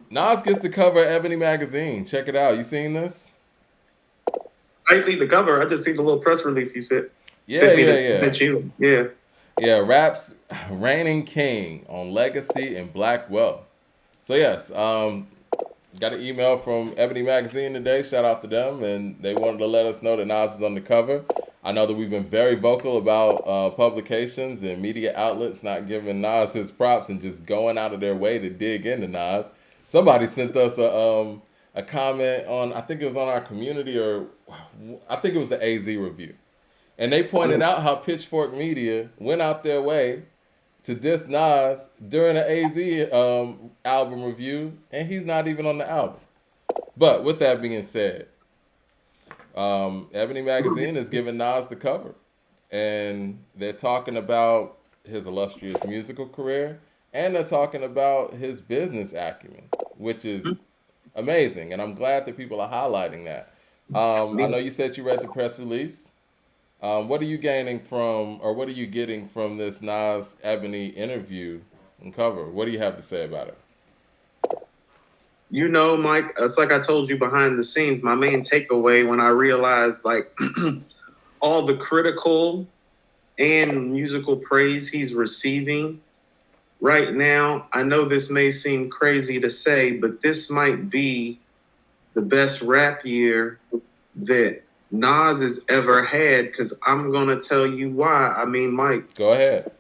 Nas gets the cover of Ebony magazine. Check it out. You seen this? I ain't seen the cover. I just seen the little press release you Yeah, sent me yeah, to yeah. sent you. Yeah. Yeah, Rap's reigning king on legacy and black wealth. So yes, got an email from Ebony Magazine today. Shout out to them, and they wanted to let us know that Nas is on the cover. I know that we've been very vocal about publications and media outlets not giving Nas his props and just going out of their way to dig into Nas. Somebody sent us a comment on, I think it was on our community, or I think it was the AZ review, and they pointed out how Pitchfork Media went out their way to diss Nas during an AZ album review, and he's not even on the album. But with that being said, Ebony Magazine is giving Nas the cover, and they're talking about his illustrious musical career, and they're talking about his business acumen, which is amazing. And I'm glad that people are highlighting that. I know you said you read the press release. What are you gaining from, or what are you getting from this Nas Ebony interview and cover? What do you have to say about it? You know, Mike, it's like I told you behind the scenes. My main takeaway when I realized like all the critical and musical praise he's receiving right now. I know this may seem crazy to say, but this might be the best rap year that Nas has ever had. Because I'm gonna tell you why. I mean, Mike, Go ahead.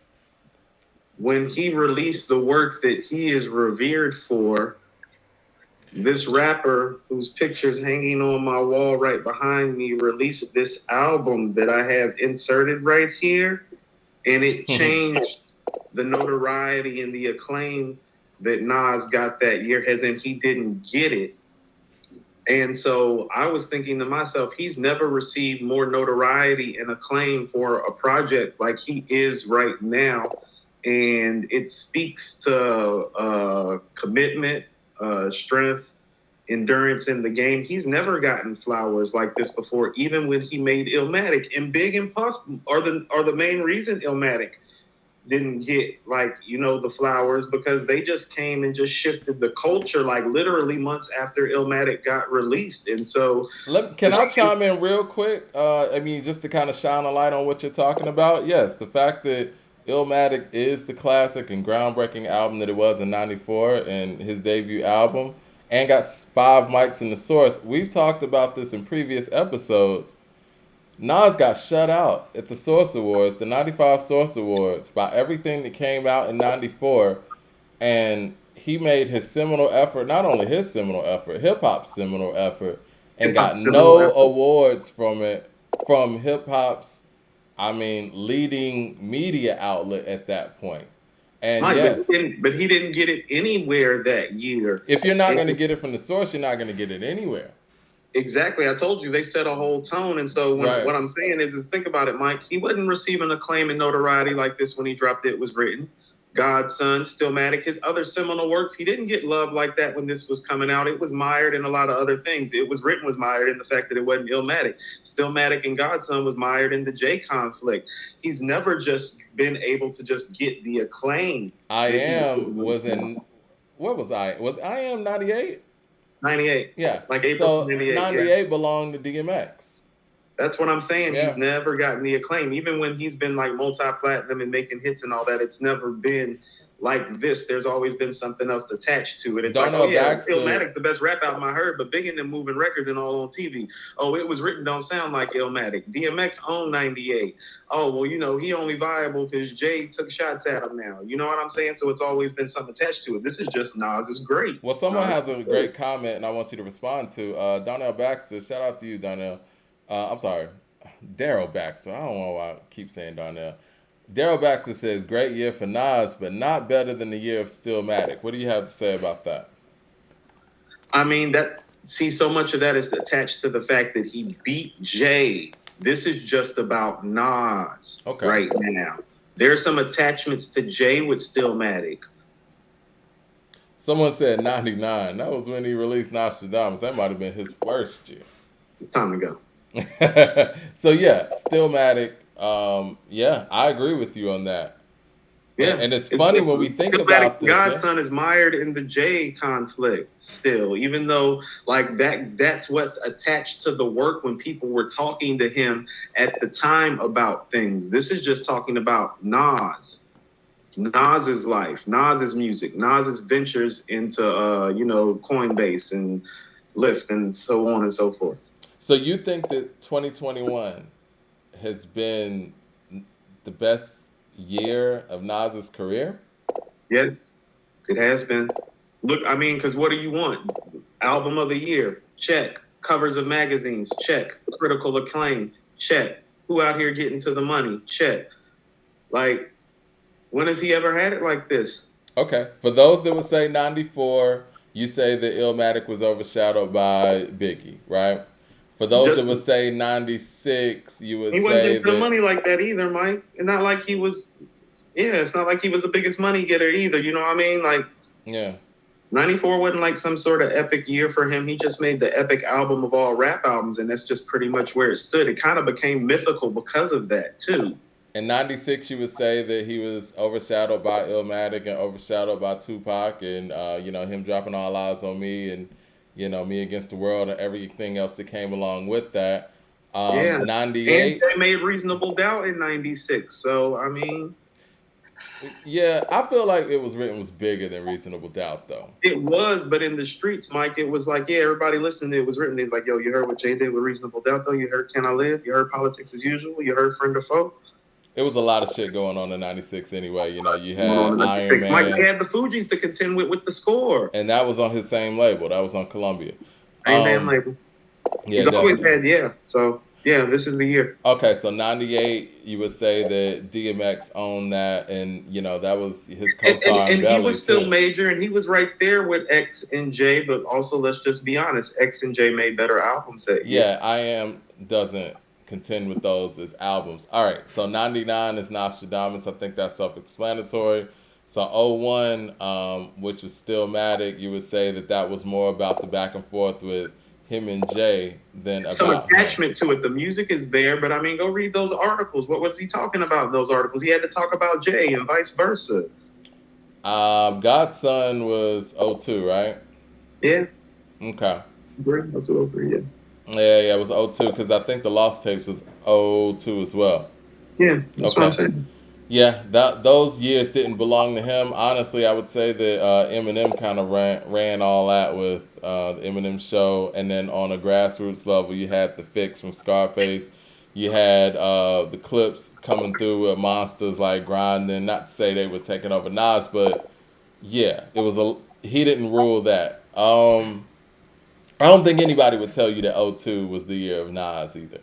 when he released the work that he is revered for, this rapper whose picture's hanging on my wall right behind me released this album that I have inserted right here, and it changed the notoriety and the acclaim that Nas got that year, as in he didn't get it. And so I was thinking to myself, he's never received more notoriety and acclaim for a project like he is right now. And it speaks to commitment, strength, endurance in the game. He's never gotten flowers like this before, even when he made Illmatic. And Big and Puff are the main reason Illmatic didn't get the flowers, because they just came and just shifted the culture like literally months after Illmatic got released. And so to Can I see chime in real quick? I mean, just to kind of shine a light on what you're talking about. Yes, the fact that Illmatic is the classic and groundbreaking album that it was in '94 and his debut album, and got 5 mics in the source. We've talked about this in previous episodes. Nas got shut out at the Source Awards, the '95 Source Awards, by everything that came out in '94, and he made his seminal effort, not only his seminal effort, hip hop's seminal effort, and hip hop got seminal no effort. awards from it, from hip hop's, I mean, leading media outlet at that point. And Mike, yes, but he didn't get it anywhere that year. if you're not And going to get it from the source, you're not going to get it anywhere. exactly. I told you they set a whole tone. And so Right. what I'm saying is think about it, Mike. He wasn't receiving acclaim and notoriety like this when he dropped It Was Written, God's Son, Stillmatic, his other seminal works. He didn't get love like that when this was coming out. It was mired in a lot of other things. It Was Written was mired in the fact that it wasn't Illmatic. Stillmatic and God's Son was mired in the J conflict. He's never just been able to just get the acclaim I that he's am getting. was in, what was I? Was I am 98? 98, Yeah. like April So 98. Yeah. 98 belonged to DMX. That's what I'm saying. He's Yeah. never gotten the acclaim. Even when he's been like multi-platinum and making hits and all that, it's never been like this. There's always been something else attached to it. It's like, oh Darnell yeah, Baxter. Illmatic's the best rap album I heard, but Big and them moving records and all on TV. Oh, It Was Written don't sound like Illmatic. DMX owned 98. Oh, well, he only viable because Jay took shots at him now. You know what I'm saying? So it's always been something attached to it. This is just Nas is great. Well, someone Nas has is a great. great comment, and I want you to respond to. Darnell Baxter, shout out to you, Darnell. I'm sorry, Daryl Baxter. I don't know why I keep saying Darnell. Daryl Baxter says, great year for Nas, but not better than the year of Stillmatic. What do you have to say about that? I mean, so much of that is attached to the fact that he beat Jay. This is just about Nas Okay. right now. There's some attachments to Jay with Stillmatic. Someone said 99. That was when he released Nostradamus. That might have been his worst year. It's time to go. So, yeah, Stillmatic. Yeah, I agree with you on that. Yeah, And it's it's funny when we think Diplomatic about this. Yeah. Godson is mired in the Jay conflict still, even though like that's what's attached to the work when people were talking to him at the time about things. This is just talking about Nas's life, Nas's music, Nas's ventures into Coinbase and Lyft and so on and so forth. So you think that 2021 has been the best year of Nas's career? Yes, it has been. Look, I mean, because what do you want? Album of the year, check. Covers of magazines, check. Critical acclaim, check. Who out here getting to the money, check. Like, when has he ever had it like this? Okay. For those that would say 94, you say that Illmatic was overshadowed by Biggie, right? For those that Just would say 96, you would he wasn't say getting to the that, money like that either, Mike. And not like he was. Yeah, it's not like he was the biggest money getter either. You know what I mean? Like, yeah. 94 wasn't like some sort of epic year for him. He just made the epic album of all rap albums, and that's just pretty much where it stood. It kind of became mythical because of that, too. In 96, you would say that he was overshadowed by Illmatic and overshadowed by Tupac and, him dropping All Eyes on Me and, Me Against the World and everything else that came along with that. Yeah. And 98. they made Reasonable Doubt in 96. So, I mean, Yeah, I feel like It Was Written was bigger than Reasonable Doubt, though. it was, but in the streets, Mike, it was like, yeah, everybody listening to It Was Written. It's like, yo, you heard what Jay did with Reasonable Doubt, though? You heard Can I Live? You heard Politics as Usual? You heard Friend or Foe? It was a lot of shit going on in 96 anyway. You Going on had in Iron 96. Mike, Man, they had the Fugees to contend with the score. and that was on his same label. That was on Columbia. Same damn label. Yeah, He's always definitely. had, yeah. So, yeah, this is the year. Okay, so 98, you would say that DMX owned that, and, that was his co-star in And he Belly, was still too. major, and he was right there with X and J, but also, let's just be honest, X and J made better albums that year. Yeah, I Am doesn't contend with those as albums. All right, so 99 is Nostradamus. I think that's self-explanatory. So 01, which was Stillmatic, you would say that was more about the back and forth with him and Jay than Some about him. attachment to it. The music is there, but I mean, go read those articles. What was he talking about in those articles? He had to talk about Jay and vice versa. Godson was 02, right? Yeah. Okay. That's what 03, yeah. Yeah, it was 02 because I think the Lost Tapes was 02 as well. Yeah, that's what I'm saying. Yeah, those years didn't belong to him. Honestly, I would say that Eminem kind of ran all that with the Eminem Show, and then on a grassroots level, you had the Fix from Scarface. You had the Clips coming through with monsters like Grinding. Not to say they were taking over Nas, but yeah, he didn't rule that. I don't think anybody would tell you that '02 was the year of Nas either.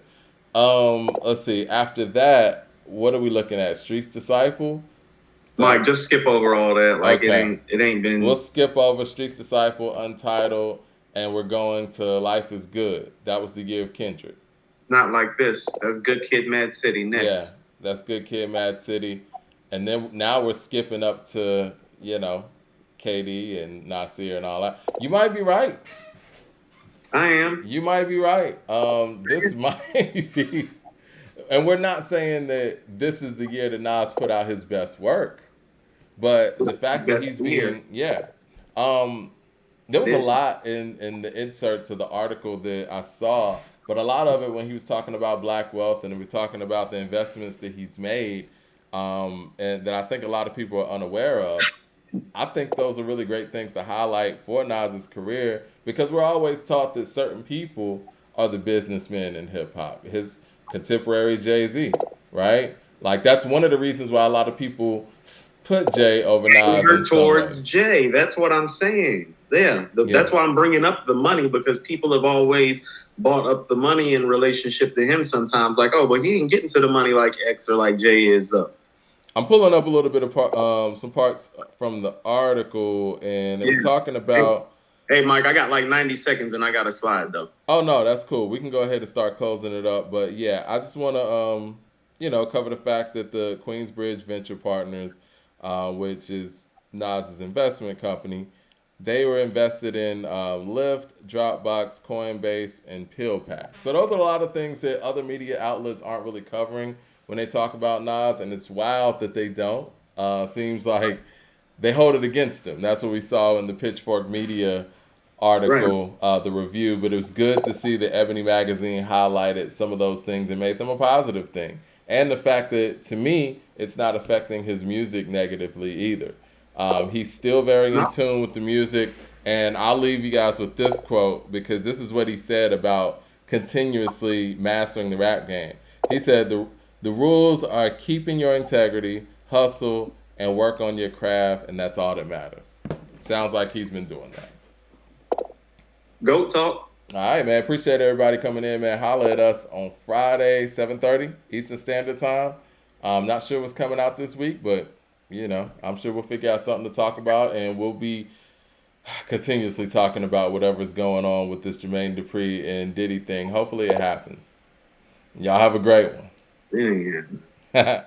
Let's see. After that, what are we looking at? Streets Disciple? Mike, just skip over all that. Like Okay. it ain't been. We'll skip over Streets Disciple, Untitled, and we're going to Life is Good. That was the year of Kendrick. It's not like this. That's Good Kid, Mad City next. Yeah, that's Good Kid, Mad City, and then now we're skipping up to KD and Nasir and all that. You might be right. I am. You might be right. This might be, and we're not saying that this is the year that Nas put out his best work, but the fact that he's being, there was a lot in the insert to the article that I saw, but a lot of it when he was talking about black wealth and he was talking about the investments that he's made, and that I think a lot of people are unaware of. I think those are really great things to highlight for Nas's career because we're always taught that certain people are the businessmen in hip hop. His contemporary Jay-Z, right? Like that's one of the reasons why a lot of people put Jay over Nas in some towards ways. Jay. That's what I'm saying. Yeah, that's why I'm bringing up the money because people have always bought up the money in relationship to him sometimes. Like, oh, but he ain't getting to the money like X or like Jay is, though. I'm pulling up a little bit of some parts from the article, and it was talking about. Hey, Mike, I got like 90 seconds, and I got a slide though. Oh no, that's cool. We can go ahead and start closing it up. But yeah, I just want to cover the fact that the Queensbridge Venture Partners, which is Nas's investment company, they were invested in Lyft, Dropbox, Coinbase, and PillPack. So those are a lot of things that other media outlets aren't really covering when they talk about Nas, and it's wild that they don't. seems like they hold it against him. That's what we saw in the Pitchfork Media Right. article, the review. But it was good to see that Ebony Magazine highlighted some of those things and made them a positive thing. And the fact that, to me, it's not affecting his music negatively either. He's still very in No. tune with the music. And I'll leave you guys with this quote because this is what he said about continuously mastering the rap game. He said, the rules are keeping your integrity, hustle, and work on your craft, and that's all that matters. Sounds like he's been doing that. Goat talk. All right, man. Appreciate everybody coming in, man. Holla at us on Friday, 7:30 Eastern Standard Time. I'm not sure what's coming out this week, but I'm sure we'll figure out something to talk about, and we'll be continuously talking about whatever's going on with this Jermaine Dupri and Diddy thing. Hopefully it happens. Y'all have a great Yeah. one.